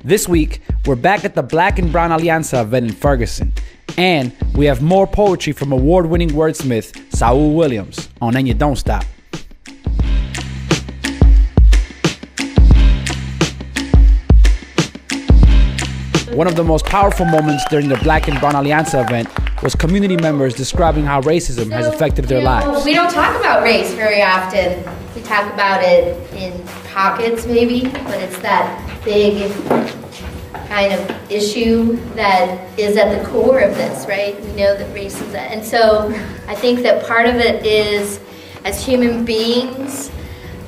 This week, we're back at the Black and Brown Alianza event in Ferguson. And we have more poetry from award-winning wordsmith Saul Williams on And You Don't Stop. One of the most powerful moments during the Black and Brown Alianza event was community members describing how racism has affected their lives. We don't talk about race very often. We talk about it in pockets maybe, but it's that big kind of issue that is at the core of this, right? We know that race is that. And so I think that part of it is, as human beings,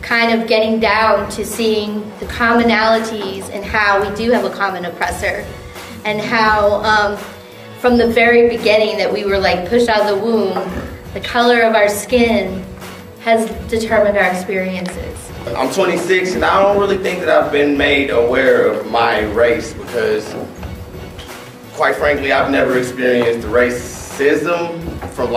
kind of getting down to seeing the commonalities and how we do have a common oppressor, and how from the very beginning that we were like pushed out of the womb, the color of our skin has determined our experiences. I'm 26 and I don't really think that I've been made aware of my race because, quite frankly, I've never experienced racism from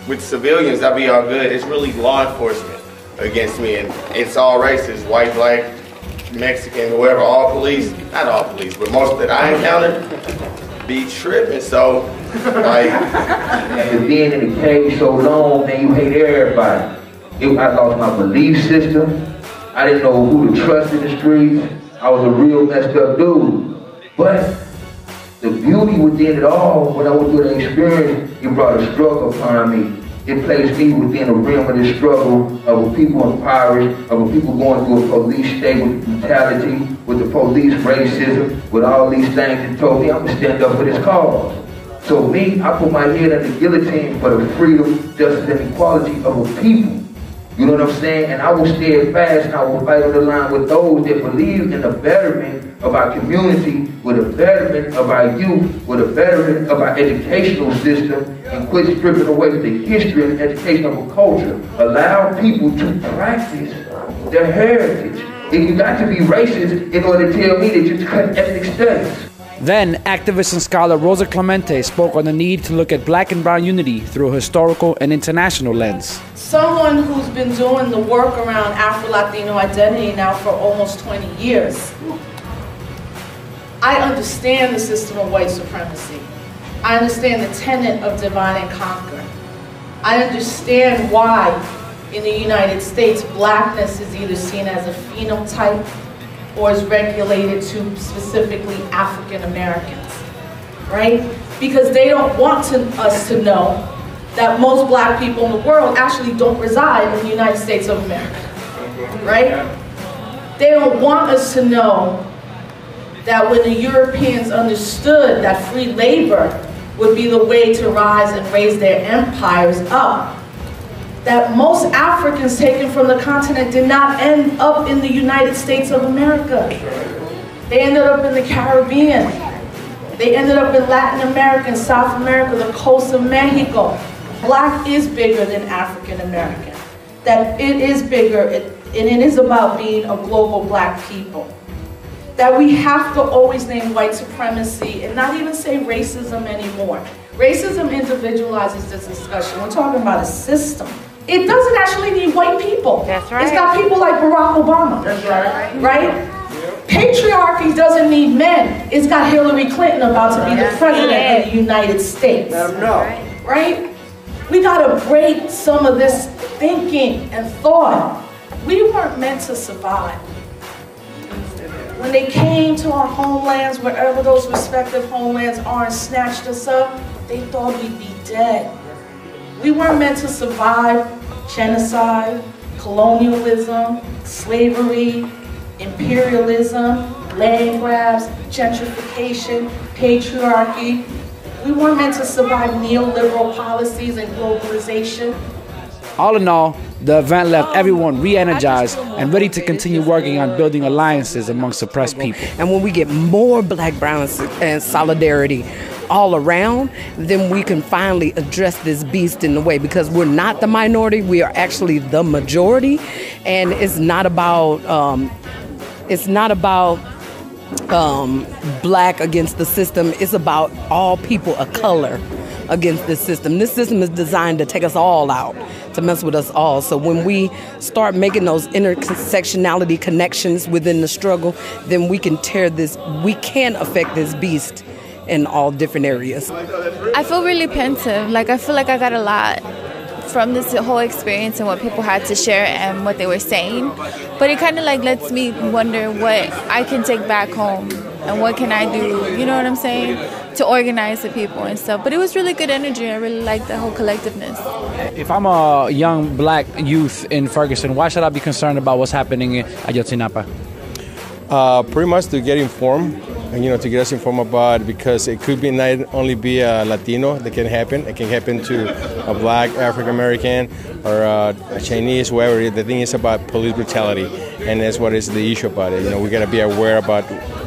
with civilians. That'd be all good. It's really law enforcement against me, and it's all races, white, black, Mexican, whoever, all police, not all police, but most that I encountered be tripping. So, after being in the cage so long, man, you hate everybody. I lost my belief system. I didn't know who to trust in the streets. I was a real messed up dude. But the beauty within it all, when I went through the experience, it brought a struggle upon me. It placed me within the realm of this struggle of a people impoverished, of a people going through a police state with brutality, with the police racism, with all these things that told me I'm gonna stand up for this cause. So me, I put my head on the guillotine for the freedom, justice, and equality of a people. You know what I'm saying? And I will stand fast and I will fight on the line with those that believe in the betterment of our community, with the betterment of our youth, with the betterment of our educational system, and quit stripping away the history and education of a culture. Allow people to practice their heritage. And you got to be racist in order to tell me that you're cutting ethnic studies. Then, activist and scholar Rosa Clemente spoke on the need to look at Black and Brown unity through a historical and international lens. Someone who's been doing the work around Afro-Latino identity now for almost 20 years, I understand the system of white supremacy. I understand the tenet of divide and conquer. I understand why in the United States blackness is either seen as a phenotype or is regulated to specifically African Americans, right? Because they don't want us to know that most black people in the world actually don't reside in the United States of America, right? They don't want us to know that when the Europeans understood that free labor would be the way to rise and raise their empires up, that most Africans taken from the continent did not end up in the United States of America. They ended up in the Caribbean. They ended up in Latin America and South America, the coast of Mexico. Black is bigger than African American. That it is bigger, and it is about being a global black people. That we have to always name white supremacy and not even say racism anymore. Racism individualizes this discussion. We're talking about a system. It doesn't actually need white people. That's right. It's got people like Barack Obama. That's right. Right? Yep. Patriarchy doesn't need men. It's got Hillary Clinton about to be the president of the United States. Let them know. Right? We gotta break some of this thinking and thought. We weren't meant to survive. When they came to our homelands, wherever those respective homelands are, and snatched us up, they thought we'd be dead. We weren't meant to survive genocide, colonialism, slavery, imperialism, land grabs, gentrification, patriarchy. We weren't meant to survive neoliberal policies and globalization. All in all, the event left everyone re-energized and ready to continue working on building alliances among suppressed people. And when we get more Black, Brown, and solidarity all around, then we can finally address this beast in a way, because we're not the minority, we are actually the majority, and it's not about black against the system. It's about all people of color against this system. This system is designed to take us all out, to mess with us all. So when we start making those intersectionality connections within the struggle, then we can affect this beast in all different areas. I feel really pensive. Like, I feel like I got a lot from this whole experience and what people had to share and what they were saying. But it kind of like lets me wonder what I can take back home and what can I do, you know what I'm saying, to organize the people and stuff. But it was really good energy. I really liked the whole collectiveness. If I'm a young black youth in Ferguson, why should I be concerned about what's happening at Ayotzinapa? Pretty much to get informed, and to get us informed about it, because it could be not only be a Latino that can happen. It can happen to a black, African American, or a Chinese, whoever. The thing is about police brutality, and that's what is the issue about it. We got to be aware about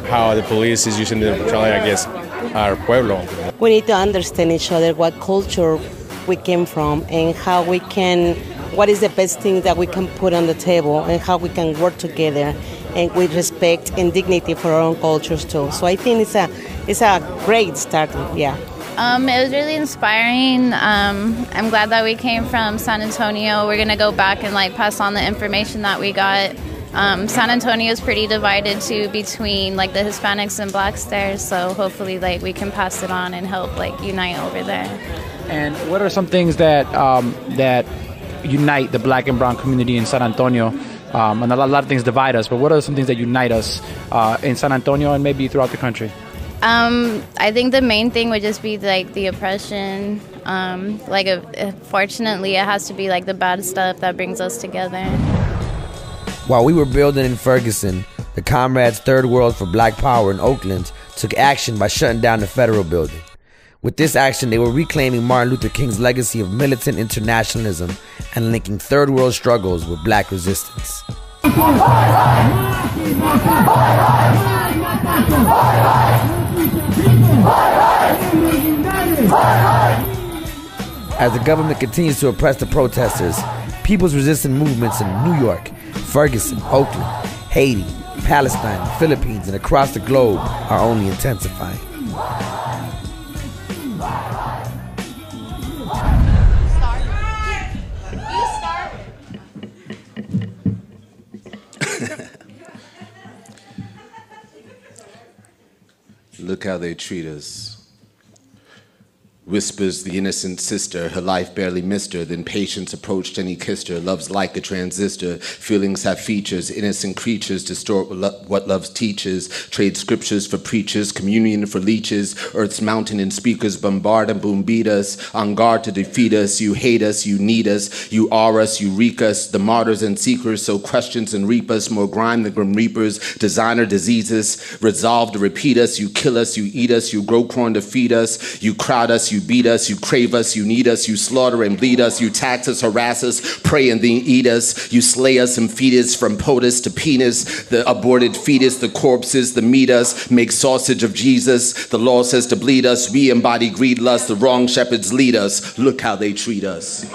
how the police is using the brutality against our pueblo. We need to understand each other, what culture we came from, and how we can, what is the best thing that we can put on the table, and how we can work together and with respect and dignity for our own cultures too. So I think it's a great start. Yeah. It was really inspiring. I'm glad that we came from San Antonio. We're gonna go back and pass on the information that we got. San Antonio is pretty divided too between the Hispanics and blacks there. So hopefully we can pass it on and help unite over there. And what are some things that that unite the black and brown community in San Antonio? And a lot of things divide us, but what are some things that unite us in San Antonio and maybe throughout the country? I think the main thing would just be the oppression. Fortunately, it has to be the bad stuff that brings us together. While we were building in Ferguson, the Comrades Third World for Black Power in Oakland took action by shutting down the federal building. With this action, they were reclaiming Martin Luther King's legacy of militant internationalism and linking third world struggles with black resistance. As the government continues to oppress the protesters, people's resistance movements in New York, Ferguson, Oakland, Haiti, Palestine, the Philippines, and across the globe are only intensifying. Look how they treat us. Whispers the innocent sister, her life barely missed her, then patience approached and he kissed her. Love's like a transistor, feelings have features, innocent creatures distort what love teaches, trade scriptures for preachers, communion for leeches, earth's mountain and speakers bombard and boom beat us, on guard to defeat us. You hate us, you need us, you are us, you wreak us, the martyrs and seekers, so questions and reap us, more grime than grim reapers, designer diseases, resolve to repeat us. You kill us, you eat us, you grow corn to feed us, you crowd us, you beat us, you crave us, you need us, you slaughter and bleed us, you tax us, harass us, pray and then eat us, you slay us and feed us from POTUS to penis, the aborted fetus, the corpses, the meat us, make sausage of Jesus, the law says to bleed us, we embody greed, lust, the wrong shepherds lead us, look how they treat us.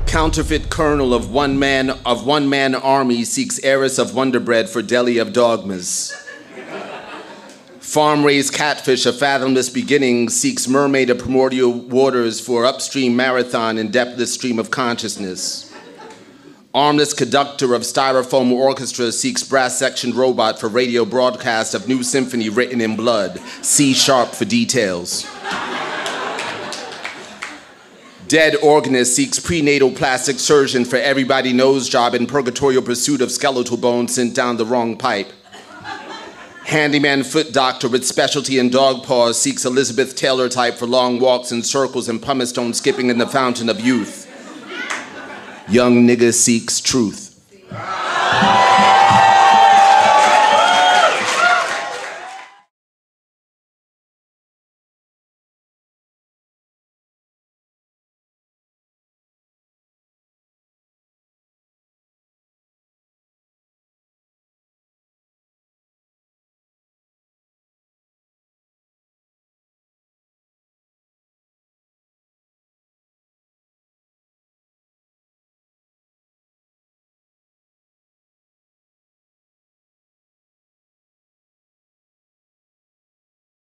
Counterfeit colonel of one man army seeks heiress of wonder bread for deli of dogmas. Farm-raised catfish of fathomless beginnings seeks mermaid of primordial waters for upstream marathon in depthless stream of consciousness. Armless conductor of styrofoam orchestra seeks brass-sectioned robot for radio broadcast of new symphony written in blood. C# for details. Dead organist seeks prenatal plastic surgeon for everybody knows job in purgatorial pursuit of skeletal bones sent down the wrong pipe. Handyman foot doctor with specialty in dog paws seeks Elizabeth Taylor type for long walks in circles and pumice stone skipping in the fountain of youth. Young nigga seeks truth.